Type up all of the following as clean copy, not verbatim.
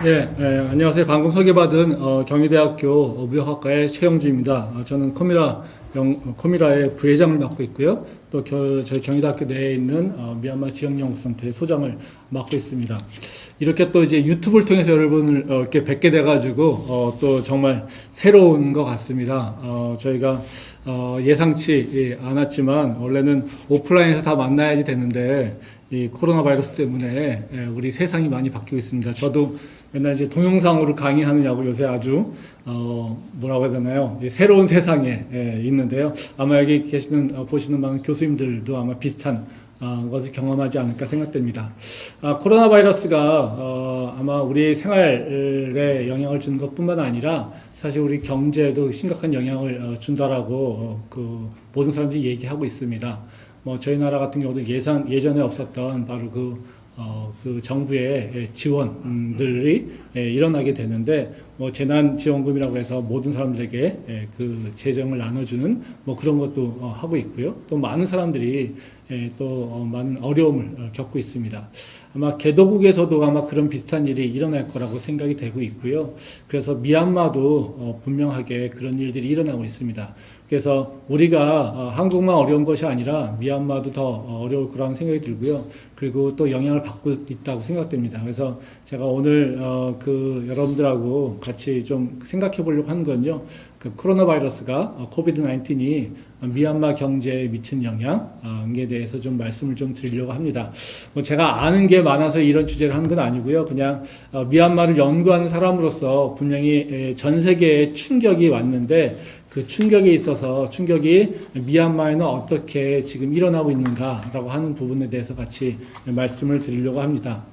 안녕하세요. 방금 소개받은 경희대학교 무역학과의 최영주입니다. 저는 코미라의 부회장을 맡고 있고요. 또 저희 경희대학교 내에 있는 미얀마 지역연구센터의 소장을 맡고 있습니다. 이렇게 또 이제 유튜브를 통해서 여러분을 이렇게 뵙게 돼가지고 또 정말 새로운 것 같습니다. 저희가 예상치 않았지만 원래는 오프라인에서 다 만나야지 되는데 이 코로나 바이러스 때문에 우리 세상이 많이 바뀌고 있습니다. 저도 맨날 이제 동영상으로 강의하느냐고 요새 아주 뭐라고 해야 되나요? 이제 새로운 세상에 있는데요. 아마 여기 계시는 보시는 많은 교수님들도 아마 비슷한 것을 경험하지 않을까 생각됩니다. 코로나 바이러스가 아마 우리 생활에 영향을 주는 것뿐만 아니라 사실 우리 경제에도 심각한 영향을 준다라고 모든 사람들이 얘기하고 있습니다. 저희 나라 같은 경우도 예전에 없었던 바로 그 정부의 지원들이 일어나게 되는데, 재난지원금이라고 해서 모든 사람들에게 그 재정을 나눠주는 그런 것도 하고 있고요. 또 많은 사람들이 또 많은 어려움을 겪고 있습니다. 아마 개도국에서도 아마 그런 비슷한 일이 일어날 거라고 생각이 되고 있고요. 그래서 미얀마도 분명하게 그런 일들이 일어나고 있습니다. 그래서 우리가 한국만 어려운 것이 아니라 미얀마도 더 어려울 거라는 생각이 들고요. 그리고 또 영향을 받고 있다고 생각됩니다. 그래서 제가 오늘 여러분들하고 같이 좀 생각해 보려고 하는 건요. 코로나 바이러스가 코비드-19이 미얀마 경제에 미친 영향에 대해서 좀 말씀을 좀 드리려고 합니다. 제가 아는 게 많아서 이런 주제를 하는 건 아니고요. 그냥 미얀마를 연구하는 사람으로서 분명히 전 세계에 충격이 왔는데 그 충격에 있어서 충격이 미얀마에는 어떻게 지금 일어나고 있는가라고 하는 부분에 대해서 같이 말씀을 드리려고 합니다.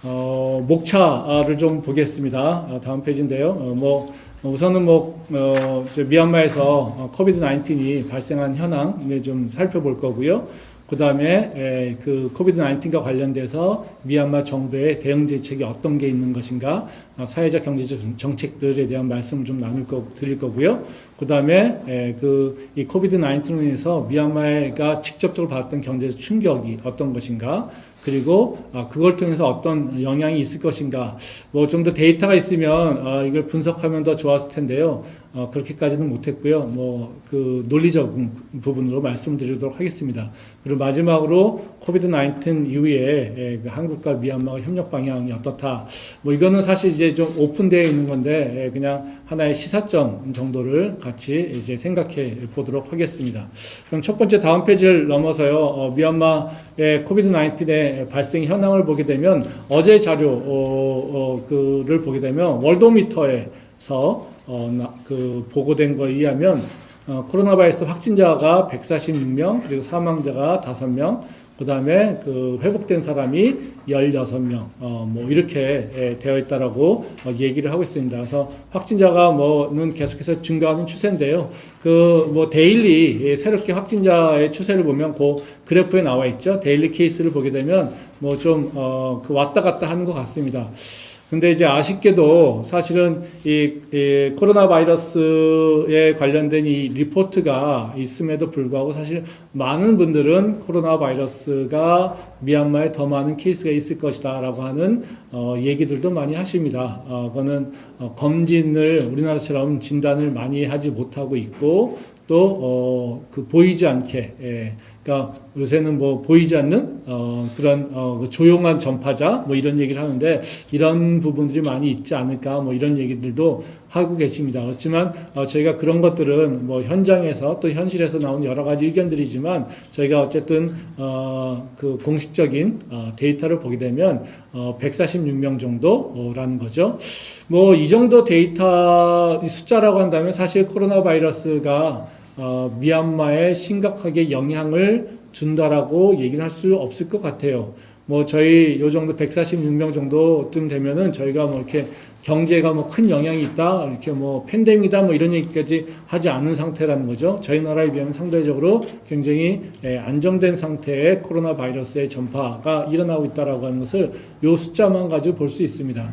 목차를 좀 보겠습니다. 다음 페이지인데요. 우선은 미얀마에서 코비드-19이 발생한 현황을 좀 살펴볼 거고요. 그 다음에 그 코비드-19과 관련돼서 미얀마 정부의 대응 대책이 어떤 게 있는 것인가, 사회적 경제적 정책들에 대한 말씀을 좀 드릴 거고요. 그 다음에 이 코비드-19로 인해서 미얀마가 직접적으로 받았던 경제적 충격이 어떤 것인가, 그리고 그걸 통해서 어떤 영향이 있을 것인가, 좀 더 데이터가 있으면 이걸 분석하면 더 좋았을 텐데요. 그렇게까지는 못했고요. 논리적 부분으로 말씀드리도록 하겠습니다. 그리고 마지막으로 코비드-19 이후에 한국과 미얀마의 협력 방향이 어떻다. 이거는 사실 이제 좀 오픈되어 있는 건데 그냥 하나의 시사점 정도를 같이 이제 생각해 보도록 하겠습니다. 그럼 첫 번째 다음 페이지를 넘어서요. 미얀마의 코비드-19의 발생 현황을 보게 되면 어제 자료를 보게 되면 월도미터에서 보고된 거에 의하면 코로나 바이러스 확진자가 146명, 그리고 사망자가 5명, 그 다음에 회복된 사람이 16명, 이렇게 되어 있다라고 얘기를 하고 있습니다. 그래서 확진자가는 계속해서 증가하는 추세인데요. 데일리 새롭게 확진자의 추세를 보면 그래프에 나와 있죠. 데일리 케이스를 보게 되면 왔다 갔다 하는 것 같습니다. 근데 이제 아쉽게도 사실은 이 코로나 바이러스에 관련된 이 리포트가 있음에도 불구하고 사실 많은 분들은 코로나 바이러스가 미얀마에 더 많은 케이스가 있을 것이다 라고 하는 얘기들도 많이 하십니다. 그거는 검진을 우리나라처럼 진단을 많이 하지 못하고 있고 또 보이지 않게 그러니까 요새는 보이지 않는 그런 조용한 전파자 이런 얘기를 하는데 이런 부분들이 많이 있지 않을까 이런 얘기들도 하고 계십니다. 그렇지만 저희가 그런 것들은 현장에서 또 현실에서 나온 여러 가지 의견들이지만 저희가 어쨌든 그 공식적인 데이터를 보게 되면 146명 정도라는 거죠. 이 정도 데이터 숫자라고 한다면 사실 코로나 바이러스가 미얀마에 심각하게 영향을 준다라고 얘기를 할 수 없을 것 같아요. 저희 요 정도 146명 정도쯤 되면은 저희가 이렇게 경제가 큰 영향이 있다, 이렇게 팬데믹이다, 이런 얘기까지 하지 않은 상태라는 거죠. 저희 나라에 비하면 상대적으로 굉장히 안정된 상태의 코로나 바이러스의 전파가 일어나고 있다라고 하는 것을 요 숫자만 가지고 볼 수 있습니다.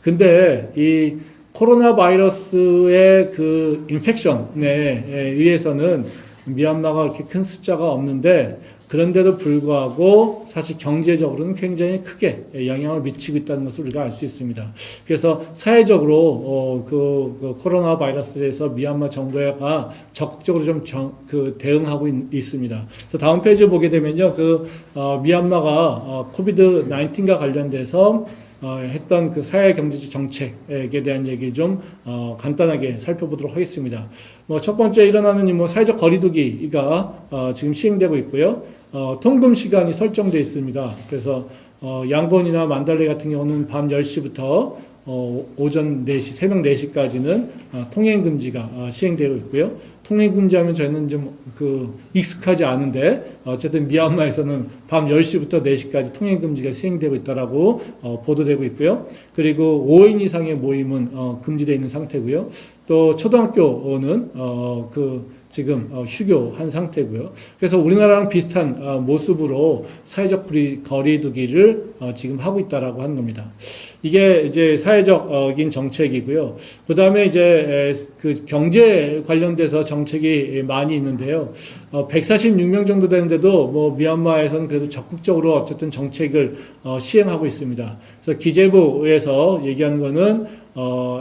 근데 이 코로나 바이러스의 인펙션에 의해서는 미얀마가 그렇게 큰 숫자가 없는데 그런데도 불구하고 사실 경제적으로는 굉장히 크게 영향을 미치고 있다는 것을 우리가 알 수 있습니다. 그래서 사회적으로 그 코로나 바이러스에 대해서 미얀마 정부가 적극적으로 좀 대응하고 있습니다. 그래서 다음 페이지 보게 되면요, 미얀마가 코비드 19과 관련돼서 했던 그 사회 경제적 정책에 대한 얘기 좀 간단하게 살펴보도록 하겠습니다. 첫 번째 일어나는 사회적 거리두기가 지금 시행되고 있고요. 통금 시간이 설정되어 있습니다. 그래서 양곤이나 만달레 같은 경우는 밤 10시부터 오전 4시, 새벽 4시까지는 통행 금지가 시행되고 있고요. 통행 금지하면 저희는 좀 익숙하지 않은데 어쨌든 미얀마에서는 밤 10시부터 4시까지 통행 금지가 시행되고 있다라고 보도되고 있고요. 그리고 5인 이상의 모임은 금지되어 있는 상태고요. 또 초등학교는 지금 휴교한 상태고요. 그래서 우리나라랑 비슷한 모습으로 사회적 거리두기를 지금 하고 있다라고 하는 겁니다. 이게 이제 사회적인 정책이고요. 그 다음에 이제 그 경제 관련돼서 정책이 많이 있는데요. 146명 정도 되는데도 미얀마에서는 그래도 적극적으로 어쨌든 정책을 시행하고 있습니다. 그래서 기재부에서 얘기하는 거는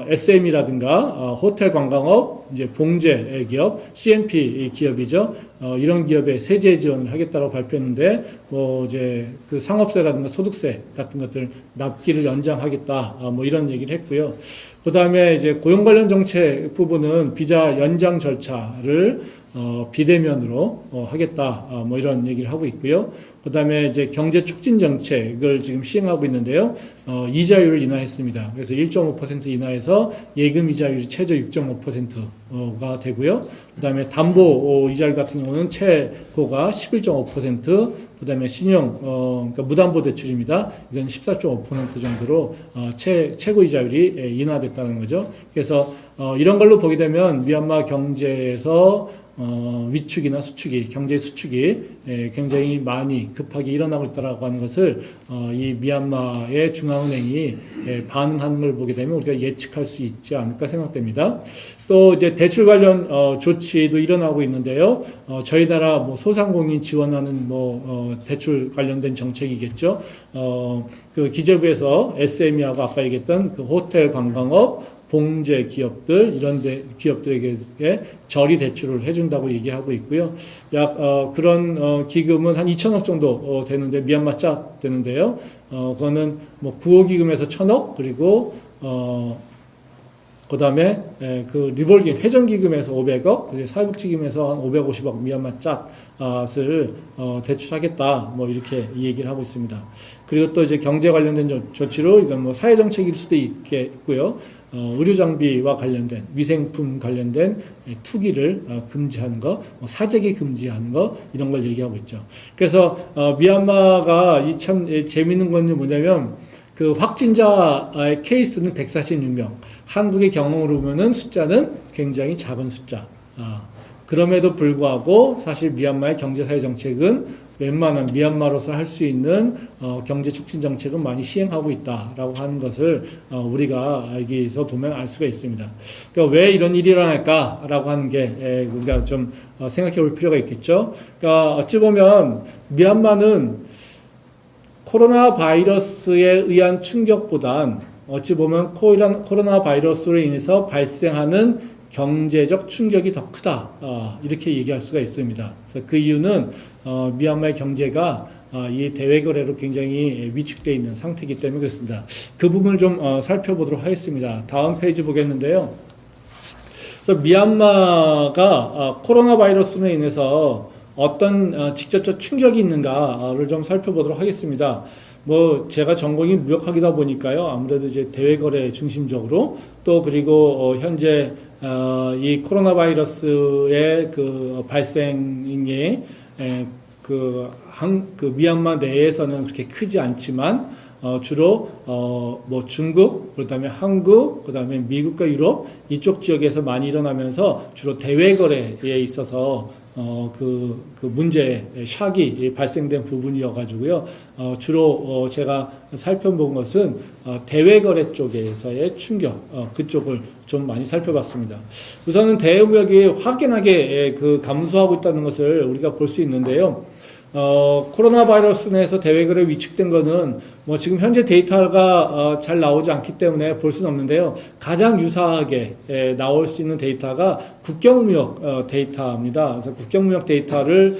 SM이라든가 호텔 관광업, 이제 봉제 기업, CNP 기업이죠. 이런 기업에 세제 지원을 하겠다고 발표했는데 이제 그 상업세라든가 소득세 같은 것들 납기를 연장하겠다. 이런 얘기를 했고요. 그다음에 이제 고용 관련 정책 부분은 비자 연장 절차를 비대면으로 하겠다. 이런 얘기를 하고 있고요. 그 다음에 이제 경제 촉진 정책을 지금 시행하고 있는데요. 이자율을 인하했습니다. 그래서 1.5% 인하해서 예금 이자율이 최저 6.5%가 되고요. 그 다음에 담보 이자율 같은 경우는 최고가 11.5%, 그 다음에 신용, 그러니까 무담보 대출입니다. 이건 14.5% 정도로 최고 이자율이 인하됐다는 거죠. 그래서 이런 걸로 보게 되면 미얀마 경제에서 위축이나 수축이, 경제 수축이 굉장히 많이 급하게 일어나고 있다라고 하는 것을 이 미얀마의 중앙은행이 반응하는 걸 보게 되면 우리가 예측할 수 있지 않을까 생각됩니다. 또 이제 대출 관련 조치도 일어나고 있는데요. 저희 나라 소상공인 지원하는 대출 관련된 정책이겠죠. 그 기재부에서 SME하고 아까 얘기했던 그 호텔 관광업, 봉제 기업들, 이런 기업들에게 저리 대출을 해준다고 얘기하고 있고요. 그런 기금은 한 2천억 정도 되는데, 미얀마 짜 되는데요. 그거는 9호 기금에서 1,000억, 그리고, 그 다음에 그 리볼빙 회전 기금에서 500억, 그리고 사회복지기금에서 한 550억 미얀마 짭을 대출하겠다, 이렇게 얘기를 하고 있습니다. 그리고 또 이제 경제 관련된 조치로 이건 사회 정책일 수도 있겠고요. 의료 장비와 관련된 위생품 관련된 투기를 금지하는 거, 사재기 금지하는 거, 이런 걸 얘기하고 있죠. 그래서 미얀마가 참 재미있는 건 뭐냐면 그 확진자의 케이스는 146명, 한국의 경험으로 보면은 숫자는 굉장히 작은 숫자. 그럼에도 불구하고 사실 미얀마의 경제사회 정책은 웬만한 미얀마로서 할 수 있는 경제 촉진 정책은 많이 시행하고 있다라고 하는 것을 우리가 여기서 보면 알 수가 있습니다. 그러니까 왜 이런 일이 일어날까라고 하는 게 우리가 좀 생각해 볼 필요가 있겠죠. 그러니까 어찌 보면 미얀마는 코로나 바이러스에 의한 충격보단 어찌 보면 코로나 바이러스로 인해서 발생하는 경제적 충격이 더 크다. 이렇게 얘기할 수가 있습니다. 그래서 그 이유는 미얀마의 경제가 이 대외 거래로 굉장히 위축되어 있는 상태이기 때문에 그렇습니다. 그 부분을 좀 살펴보도록 하겠습니다. 다음 페이지 보겠는데요. 그래서 미얀마가 코로나 바이러스로 인해서 어떤 직접적 충격이 있는가를 좀 살펴보도록 하겠습니다. 제가 전공이 무역학이다 보니까요. 아무래도 이제 대외 거래 중심적으로 또 그리고 현재 이 코로나 바이러스의 그 발생이 그 미얀마 내에서는 그렇게 크지 않지만 주로 중국, 그다음에 한국, 그다음에 미국과 유럽 이쪽 지역에서 많이 일어나면서 주로 대외 거래에 있어서 그 문제 샥이 발생된 부분이어가지고요. 주로 제가 살펴본 것은 대외 거래 쪽에서의 충격, 그쪽을 좀 많이 살펴봤습니다. 우선은 대외무역이 확연하게 감소하고 있다는 것을 우리가 볼 수 있는데요. 코로나 바이러스 내에서 대외거래 위축된 거는 뭐 지금 현재 데이터가 잘 나오지 않기 때문에 볼 수는 없는데요. 가장 유사하게 나올 수 있는 데이터가 국경무역 데이터입니다. 그래서 국경무역 데이터를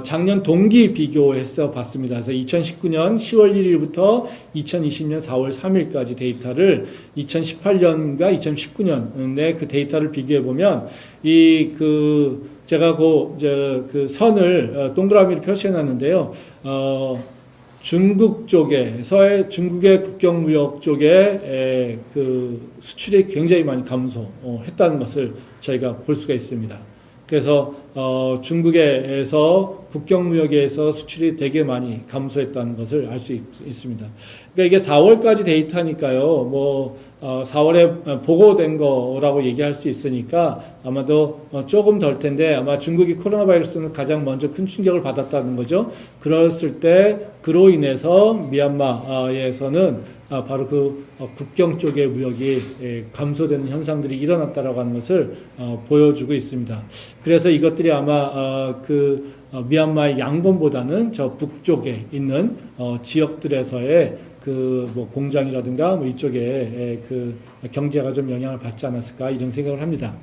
작년 동기 비교해서 봤습니다. 그래서 2019년 10월 1일부터 2020년 4월 3일까지 데이터를 2018년과 2019년의 그 데이터를 비교해 보면 제가 그 선을 동그라미로 표시해 놨는데요. 중국 쪽에서의 중국의 국경무역 쪽에 그 수출이 굉장히 많이 감소했다는 것을 저희가 볼 수가 있습니다. 그래서 중국에서 국경무역에서 수출이 되게 많이 감소했다는 것을 알 수 있습니다. 그러니까 이게 4월까지 데이터니까요. 4월에 보고된 거라고 얘기할 수 있으니까 아마도 조금 덜 텐데 아마 중국이 코로나 바이러스는 가장 먼저 큰 충격을 받았다는 거죠. 그랬을 때 그로 인해서 미얀마에서는 바로 그 국경 쪽의 무역이 감소되는 현상들이 일어났다라고 하는 것을 보여주고 있습니다. 그래서 이것들이 아마 미얀마의 양곤보다는 저 북쪽에 있는 지역들에서의 공장이라든가 이쪽에 그 경제가 좀 영향을 받지 않았을까 이런 생각을 합니다.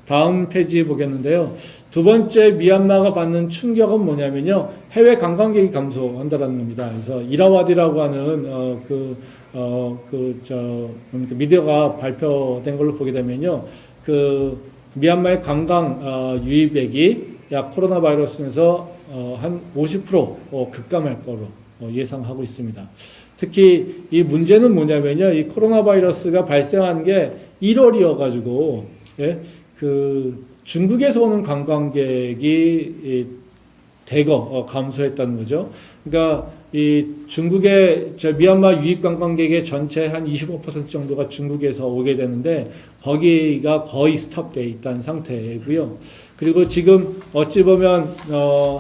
다음 페이지 보겠는데요. 두 번째 미얀마가 받는 충격은 뭐냐면요. 해외 관광객이 감소한다라는 겁니다. 그래서 이라와디라고 하는 미디어가 발표된 걸로 보게 되면요. 미얀마의 관광 유입액이 약 코로나 바이러스에서 한 50% 급감할 거로 예상하고 있습니다. 특히 이 문제는 뭐냐면요. 이 코로나 바이러스가 발생한 게 1월이어가지고, 중국에서 오는 관광객이 대거 감소했다는 거죠. 그러니까 이 중국의 미얀마 유입 관광객의 전체 한 25% 정도가 중국에서 오게 되는데 거기가 거의 스톱돼 있다는 상태고요. 그리고 지금 어찌 보면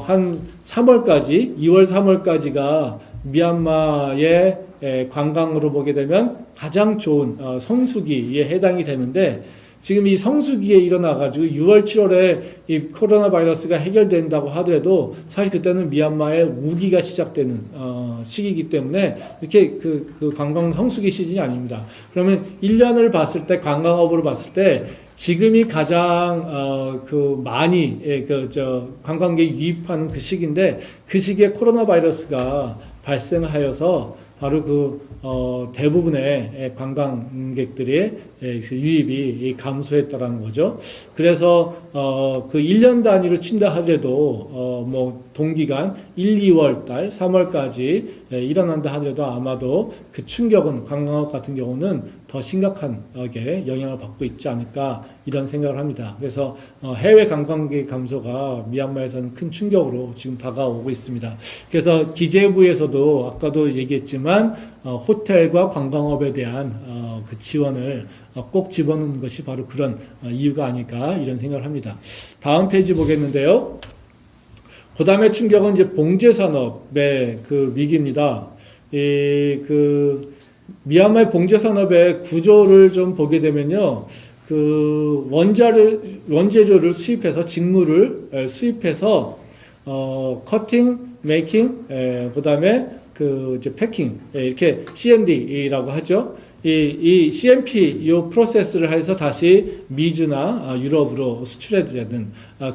한 3월까지 2월 3월까지가 미얀마의 관광으로 보게 되면 가장 좋은 성수기에 해당이 되는데 지금 이 성수기에 일어나가지고 6월, 7월에 이 코로나 바이러스가 해결된다고 하더라도 사실 그때는 미얀마의 우기가 시작되는 시기이기 때문에 이렇게 그 관광 성수기 시즌이 아닙니다. 그러면 1년을 봤을 때 관광업으로 봤을 때 지금이 가장 많이 관광객 유입하는 그 시기인데 그 시기에 코로나 바이러스가 발생하여서 바로 대부분의 관광객들의 유입이 감소했다라는 거죠. 그래서 그 1년 단위로 친다 하더라도 동기간 1, 2월 달, 3월까지 일어난다 하더라도 아마도 그 충격은 관광업 같은 경우는 더 심각하게 영향을 받고 있지 않을까 이런 생각을 합니다. 그래서 해외 관광객 감소가 미얀마에서는 큰 충격으로 지금 다가오고 있습니다. 그래서 기재부에서도 아까도 얘기했지만 호텔과 관광업에 대한 그 지원을 꼭 집어넣는 것이 바로 그런 이유가 아닐까 이런 생각을 합니다. 다음 페이지 보겠는데요. 그 다음에 충격은 이제 봉제산업의 그 위기입니다. 미얀마의 봉제산업의 구조를 좀 보게 되면요. 원재료를 수입해서 직물을 수입해서 커팅, 메이킹, 그 다음에 이제 패킹, 이렇게 CMD라고 하죠. 이 CMP 요 프로세스를 해서 다시 미주나 유럽으로 수출해야 되는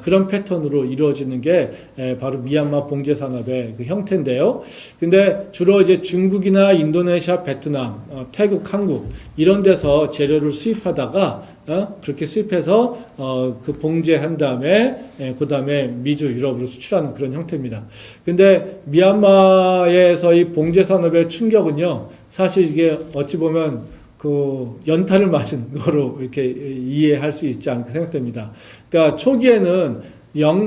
그런 패턴으로 이루어지는 게 바로 미얀마 봉제 산업의 그 형태인데요. 근데 주로 이제 중국이나 인도네시아, 베트남, 태국, 한국 이런 데서 재료를 수입하다가 그렇게 수입해서 그 봉제한 다음에 그 다음에 미주, 유럽으로 수출하는 그런 형태입니다. 근데 미얀마에서 이 봉제 산업의 충격은요, 사실 이게 어찌 보면 그 연탄을 맞은 거로 이렇게 이해할 수 있지 않을까 생각됩니다. 그러니까 초기에는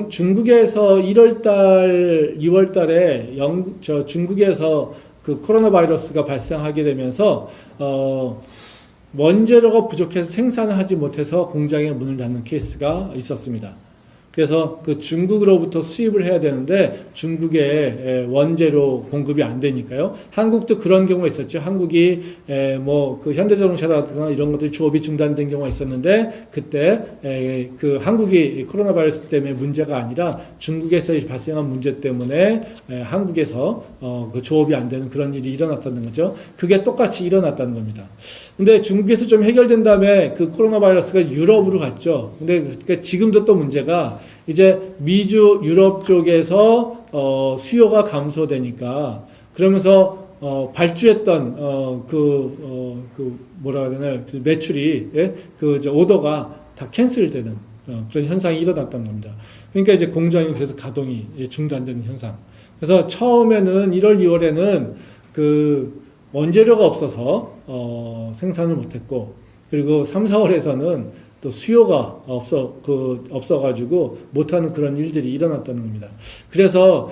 중국에서 1월달, 2월달에 중국에서 그 코로나 바이러스가 발생하게 되면서 원재료가 부족해서 생산을 하지 못해서 공장에 문을 닫는 케이스가 있었습니다. 그래서 그 중국으로부터 수입을 해야 되는데 중국의 원재료 공급이 안 되니까요. 한국도 그런 경우가 있었죠. 한국이 뭐 그 현대자동차라든가 이런 것들이 조업이 중단된 경우가 있었는데 그때 그 한국이 코로나 바이러스 때문에 문제가 아니라 중국에서 발생한 문제 때문에 한국에서 그 조업이 안 되는 그런 일이 일어났다는 거죠. 그게 똑같이 일어났다는 겁니다. 근데 중국에서 좀 해결된 다음에 그 코로나 바이러스가 유럽으로 갔죠. 근데 그러니까 지금도 또 문제가 이제 미주 유럽 쪽에서 수요가 감소되니까 그러면서 발주했던 그 뭐라 해야 되나요? 그 매출이 그 오더가 다 캔슬되는 그런 현상이 일어났다는 겁니다. 그러니까 이제 공장이 그래서 가동이 중단되는 현상. 그래서 처음에는 1월, 2월에는 그 원재료가 없어서 생산을 못했고 그리고 3, 4월에서는 또 수요가 없어가지고 못하는 그런 일들이 일어났다는 겁니다. 그래서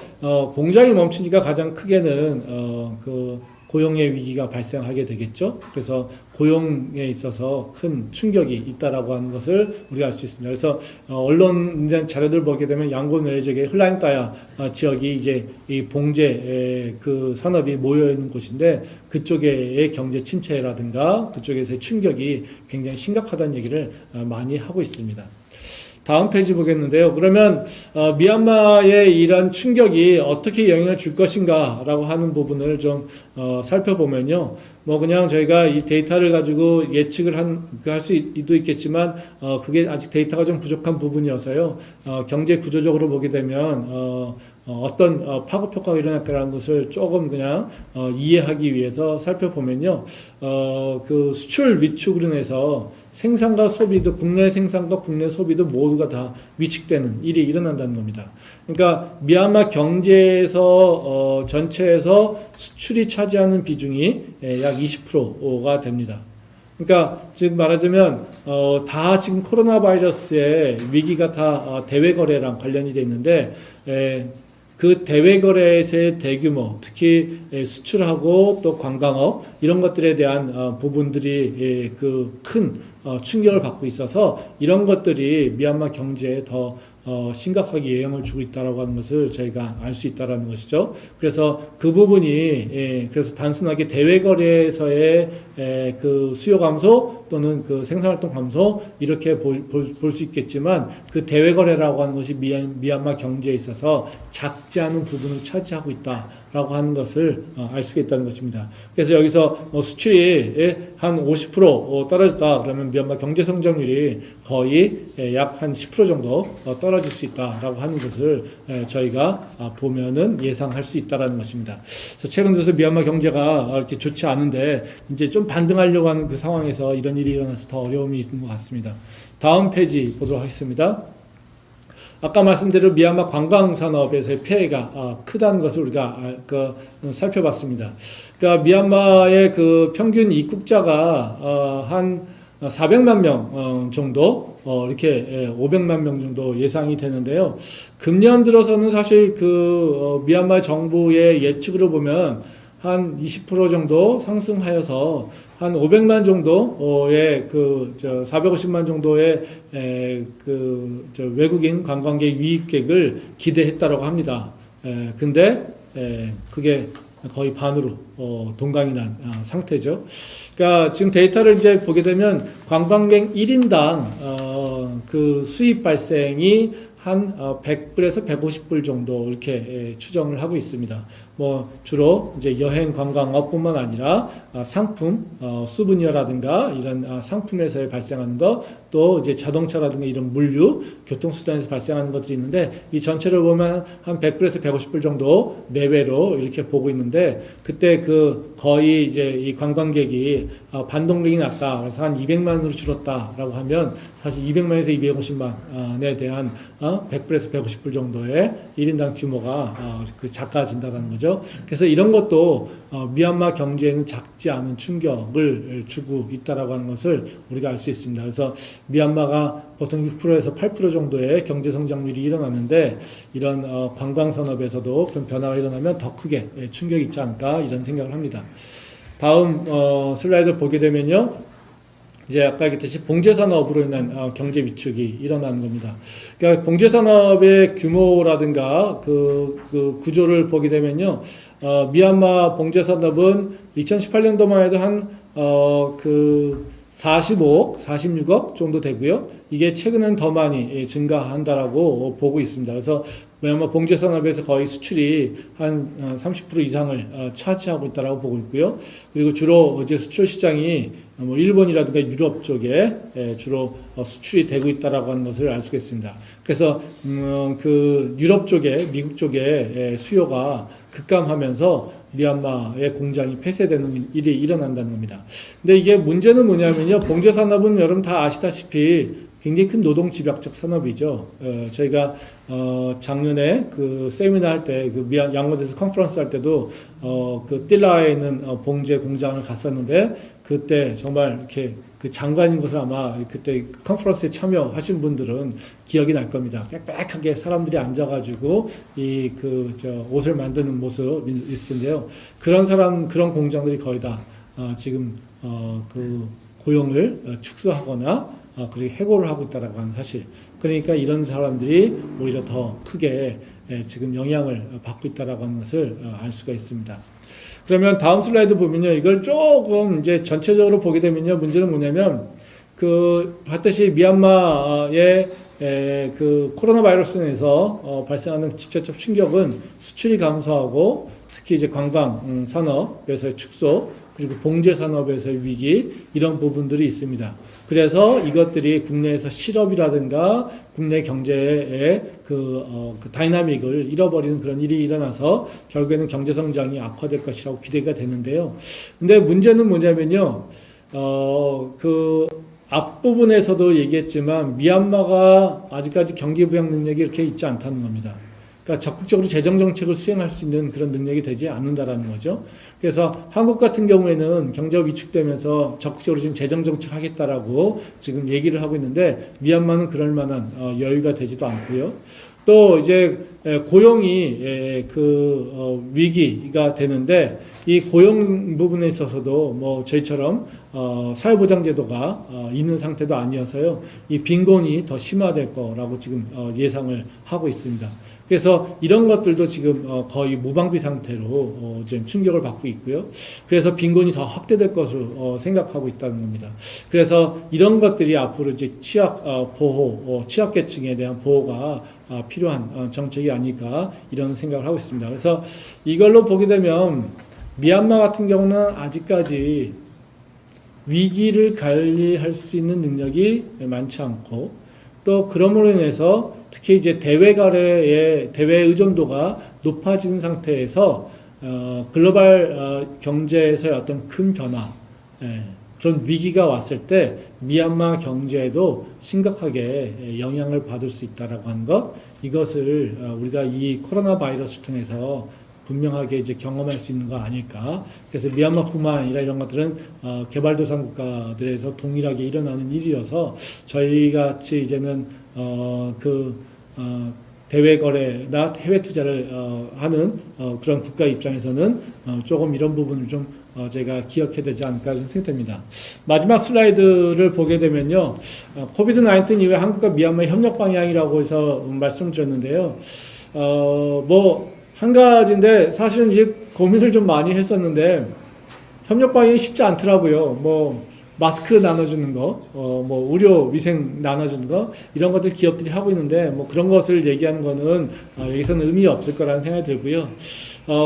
공장이 멈추니까 가장 크게는 그 고용의 위기가 발생하게 되겠죠. 그래서 고용에 있어서 큰 충격이 있다라고 하는 것을 우리가 알 수 있습니다. 그래서 언론 자료들 보게 되면 양곤 외적의 흘란따야 지역이 이제 이 봉제 그 산업이 모여 있는 곳인데 그쪽의 경제 침체라든가 그쪽에서의 충격이 굉장히 심각하다는 얘기를 많이 하고 있습니다. 다음 페이지 보겠는데요. 그러면 미얀마의 이런 충격이 어떻게 영향을 줄 것인가라고 하는 부분을 좀 살펴보면요. 뭐 그냥 저희가 이 데이터를 가지고 예측을 할 수도 있겠지만 그게 아직 데이터가 좀 부족한 부분이어서요. 경제 구조적으로 보게 되면 어떤 파급 효과가 일어날 거라는 것을 조금 그냥 이해하기 위해서 살펴보면요. 그 수출 위축으로 인해서 생산과 소비도 국내 생산과 국내 소비도 모두가 다 위축되는 일이 일어난다는 겁니다. 그러니까 미얀마 경제에서 전체에서 수출이 차지하는 비중이 약 20%가 됩니다. 그러니까 즉 말하자면 다 지금 코로나 바이러스의 위기가 다 대외 거래랑 관련이 돼 있는데 그 대외 거래에서의 대규모, 특히 수출하고 또 관광업 이런 것들에 대한 부분들이 그 큰 충격을 받고 있어서 이런 것들이 미얀마 경제에 더 심각하게 영향을 주고 있다라고 하는 것을 저희가 알 수 있다라는 것이죠. 그래서 그 부분이 그래서 단순하게 대외 거래에서의 그 수요 감소 또는 그 생산활동 감소 이렇게 볼 수 있겠지만 그 대외 거래라고 하는 것이 미얀마 경제에 있어서 작지 않은 부분을 차지하고 있다라고 하는 것을 알 수가 있다는 것입니다. 그래서 여기서 수출이 한 50% 떨어졌다 그러면 미얀마 경제 성장률이 거의 약 한 10% 정도 떨어질 수 있다라고 하는 것을 저희가 보면은 예상할 수 있다라는 것입니다. 그래서 최근 들어서 미얀마 경제가 이렇게 좋지 않은데 이제 좀 반등하려고 하는 그 상황에서 이런 일이 일어나서 더 어려움이 있는 것 같습니다. 다음 페이지 보도록 하겠습니다. 아까 말씀대로 미얀마 관광 산업에서의 피해가 크다는 것을 우리가 살펴봤습니다. 그러니까 미얀마의 그 평균 입국자가 한 400만 명 정도 이렇게 500만 명 정도 예상이 되는데요. 금년 들어서는 사실 그 미얀마 정부의 예측으로 보면 한 20% 정도 상승하여서 한 500만 정도의 450만 정도의 외국인 관광객 유입객을 기대했다라고 합니다. 근데 그게 거의 반으로 동강이 난 상태죠. 그러니까 지금 데이터를 이제 보게 되면 관광객 1인당 그 수입 발생이 한 100불에서 150불 정도 이렇게 추정을 하고 있습니다. 뭐 주로 이제 여행 관광업뿐만 아니라 상품, 수브니어라든가 이런 상품에서 발생하는 것, 또 이제 자동차라든가 이런 물류, 교통수단에서 발생하는 것들이 있는데 이 전체를 보면 한 100불에서 150불 정도 내외로 이렇게 보고 있는데 그때 그 거의 이제 이 관광객이 반동력이 났다. 그래서 한 200만으로 줄었다라고 하면 사실 200만에서 250만에 대한 100불에서 150불 정도의 1인당 규모가 그 작아진다는 거죠. 그래서 이런 것도 미얀마 경제에는 작지 않은 충격을 주고 있다라고 하는 것을 우리가 알 수 있습니다. 그래서 미얀마가 보통 6%에서 8% 정도의 경제 성장률이 일어나는데 이런 관광 산업에서도 그런 변화가 일어나면 더 크게 충격이 있지 않을까 이런 생각을 합니다. 다음 슬라이드를 보게 되면요. 이제 아까 얘기했듯이 봉제 산업으로 인한 경제 위축이 일어나는 겁니다. 그러니까 봉제 산업의 규모라든가 그 구조를 보게 되면요, 미얀마 봉제 산업은 2018년도만 해도 그 45억, 46억 정도 되고요. 이게 최근엔 더 많이 증가한다라고 보고 있습니다. 그래서 미얀마 봉제 산업에서 거의 수출이 한 30% 이상을 차지하고 있다라고 보고 있고요. 그리고 주로 이제 수출 시장이 뭐 일본이라든가 유럽 쪽에 주로 수출이 되고 있다라고 하는 것을 알 수가 있습니다. 그래서 그 유럽 쪽에, 미국 쪽에 수요가 급감하면서 미얀마의 공장이 폐쇄되는 일이 일어난다는 겁니다. 근데 이게 문제는 뭐냐면요, 봉제 산업은 여러분 다 아시다시피 굉장히 큰 노동 집약적 산업이죠. 저희가 작년에 그 세미나 할 때, 그 양곤에서 컨퍼런스 할 때도 그 띨라에 있는 봉제 공장을 갔었는데, 그때 정말 이렇게 그 장관인 것을 아마 그때 컨퍼런스에 참여하신 분들은 기억이 날 겁니다. 빽빽하게 사람들이 앉아가지고 옷을 만드는 모습이 있을 텐데요. 그런 공장들이 거의 다 지금 그 고용을 축소하거나 그리고 해고를 하고 있다라고 하는 사실. 그러니까 이런 사람들이 오히려 더 크게 지금 영향을 받고 있다라고 하는 것을 알 수가 있습니다. 그러면 다음 슬라이드 보면요, 이걸 조금 이제 전체적으로 보게 되면요, 문제는 뭐냐면 봤듯이 미얀마의 그 코로나 바이러스에서 발생하는 직접적 충격은 수출이 감소하고 특히 이제 관광 산업에서의 축소, 그리고 봉제 산업에서의 위기, 이런 부분들이 있습니다. 그래서 이것들이 국내에서 실업이라든가 국내 경제의 그 다이나믹을 잃어버리는 그런 일이 일어나서 결국에는 경제 성장이 악화될 것이라고 기대가 되는데요. 근데 문제는 뭐냐면요, 그 앞부분에서도 얘기했지만 미얀마가 아직까지 경기 부양 능력이 이렇게 있지 않다는 겁니다. 그러니까 적극적으로 재정 정책을 수행할 수 있는 그런 능력이 되지 않는다라는 거죠. 그래서 한국 같은 경우에는 경제가 위축되면서 적극적으로 지금 재정 정책 하겠다라고 지금 얘기를 하고 있는데, 미얀마는 그럴 만한 여유가 되지도 않고요. 또 이제 고용이 위기가 되는데, 이 고용 부분에 있어서도 뭐 저희처럼 사회보장제도가 있는 상태도 아니어서요, 이 빈곤이 더 심화될 거라고 지금 예상을 하고 있습니다. 그래서 이런 것들도 지금 거의 무방비 상태로 지금 충격을 받고 있고요. 그래서 빈곤이 더 확대될 것으로 생각하고 있다는 겁니다. 그래서 이런 것들이 앞으로 이제 취약계층에 대한 보호가 필요한 정책이 아닐까, 이런 생각을 하고 있습니다. 그래서 이걸로 보게 되면 미얀마 같은 경우는 아직까지 위기를 관리할 수 있는 능력이 많지 않고, 또 그럼으로 인해서 특히 이제 대외 의존도가 높아진 상태에서 글로벌 경제에서의 어떤 큰 변화, 그런 위기가 왔을 때 미얀마 경제에도 심각하게 영향을 받을 수 있다라고 하는 것, 이것을 우리가 이 코로나 바이러스를 통해서 분명하게 이제 경험할 수 있는 거 아닐까. 그래서 미얀마뿐만 아니라 이런 것들은 개발도상 국가들에서 동일하게 일어나는 일이어서 저희 같이 이제는 대외 거래나 해외 투자를 하는 그런 국가 입장에서는 조금 이런 부분을 좀 저희가 기억해야 되지 않을까 생각됩니다. 마지막 슬라이드를 보게 되면요, 코비드-19 이후에 한국과 미얀마의 협력 방향이라고 해서 말씀을 드렸는데요. 한 가지인데 사실은 이제 고민을 좀 많이 했었는데 협력 방향이 쉽지 않더라고요. 마스크 나눠주는 거, 의료 위생 나눠주는 거, 이런 것들 기업들이 하고 있는데 그런 것을 얘기하는 거는 여기서는 의미 없을 거라는 생각이 들고요.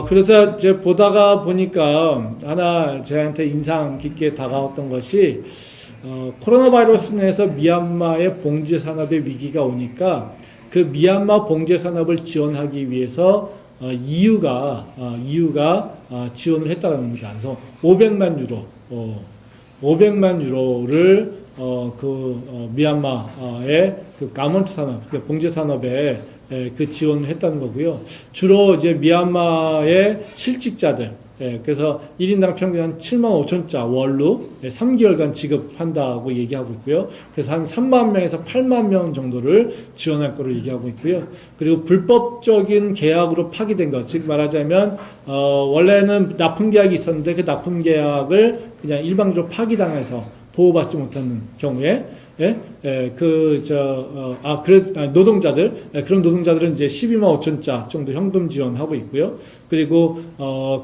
그래서 이제 보다가 보니까 하나 저한테 인상 깊게 다가왔던 것이 코로나 바이러스 내에서 미얀마의 봉제 산업의 위기가 오니까 그 미얀마 봉제 산업을 지원하기 위해서 EU가 지원을 했다는 겁니다. 그래서 500만 유로를 미얀마의 그 가먼트 산업, 그 봉제 산업에 그 지원을 했다는 거고요. 주로 이제 미얀마의 실직자들, 그래서 1인당 평균 한 7만 5천자 월로 3개월간 지급한다고 얘기하고 있고요. 그래서 한 3만 명에서 8만 명 정도를 지원할 거로 얘기하고 있고요. 그리고 불법적인 계약으로 파기된 것, 즉 말하자면 원래는 납품 계약이 있었는데 그 납품 계약을 그냥 일방적으로 파기당해서 보호받지 못하는 경우에 노동자들, 그런 노동자들은 이제 12만 5천자 정도 현금 지원하고 있고요. 그리고,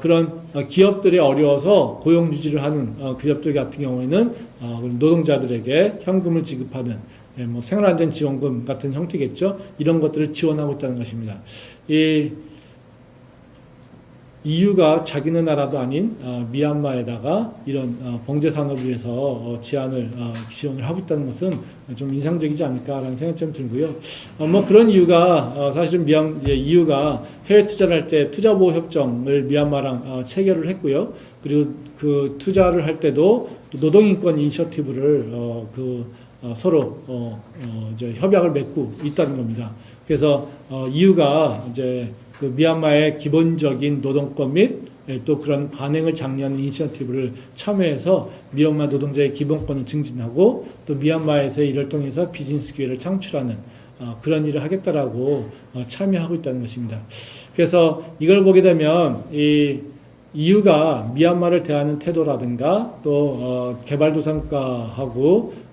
그런 기업들이 어려워서 고용 유지를 하는, 기업들 같은 경우에는, 노동자들에게 현금을 지급하는, 뭐 생활안전지원금 같은 형태겠죠. 이런 것들을 지원하고 있다는 것입니다. EU가 자기네 나라도 아닌 미얀마에다가 이런 봉제 산업을 위해서 지원을 하고 있다는 것은 좀 인상적이지 않을까라는 생각이 좀 들고요. 뭐 그런 이유가 사실은 EU가 해외 투자를 할 때 투자보호 협정을 미얀마랑 체결을 했고요. 그리고 그 투자를 할 때도 노동인권 이니셔티브를 서로 이제 협약을 맺고 있다는 겁니다. 그래서 EU가 이제 그 미얀마의 기본적인 노동권 및 또 그런 관행을 장려하는 이니셔티브를 참여해서 미얀마 노동자의 기본권을 증진하고 또 미얀마에서 이를 통해서 비즈니스 기회를 창출하는 그런 일을 하겠다라고 참여하고 있다는 것입니다. 그래서 이걸 보게 되면 이 EU가 미얀마를 대하는 태도라든가 또 개발도상국하고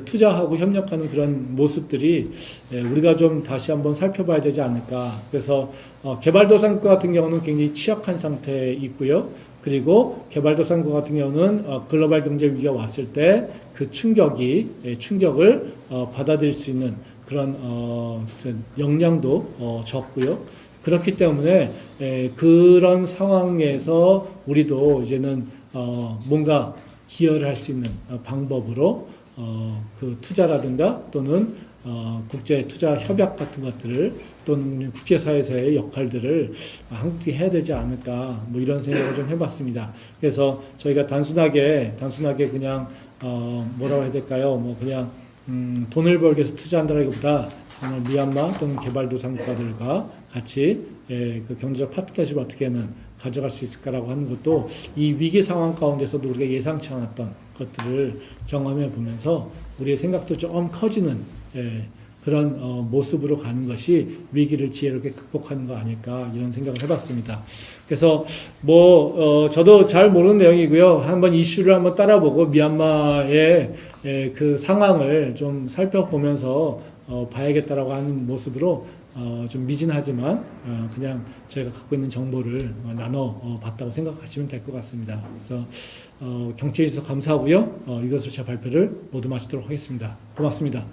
투자하고 협력하는 그런 모습들이 우리가 좀 다시 한번 살펴봐야 되지 않을까. 그래서 개발도상국 같은 경우는 굉장히 취약한 상태에 있고요. 그리고 개발도상국 같은 경우는 글로벌 경제 위기가 왔을 때 그 충격을 받아들일 수 있는 그런 역량도 적고요. 그렇기 때문에 그런 상황에서 우리도 이제는 뭔가 기여를 할 수 있는 방법으로 그 투자라든가 또는 국제 투자 협약 같은 것들을 또는 국제사회에서의 역할들을 함께 해야 되지 않을까 뭐 이런 생각을 좀 해봤습니다. 그래서 저희가 단순하게 그냥 뭐라고 해야 될까요? 뭐 그냥 돈을 벌기 위해서 투자한다기보다 미얀마 또는 개발도상국가들과 같이 그 경제적 파트너십을 어떻게 하면 가져갈 수 있을까라고 하는 것도 이 위기 상황 가운데서도 우리가 예상치 않았던 것들을 경험해 보면서 우리의 생각도 좀 커지는 그런 모습으로 가는 것이 위기를 지혜롭게 극복하는 거 아닐까 이런 생각을 해봤습니다. 그래서 저도 잘 모르는 내용이고요. 한번 이슈를 한번 따라보고 미얀마의 그 상황을 좀 살펴보면서 봐야겠다라고 하는 모습으로 좀 미진하지만 그냥 저희가 갖고 있는 정보를 나눠 봤다고 생각하시면 될 것 같습니다. 그래서 경청해 주셔서 감사하고요. 이것으로 제 발표를 모두 마치도록 하겠습니다. 고맙습니다.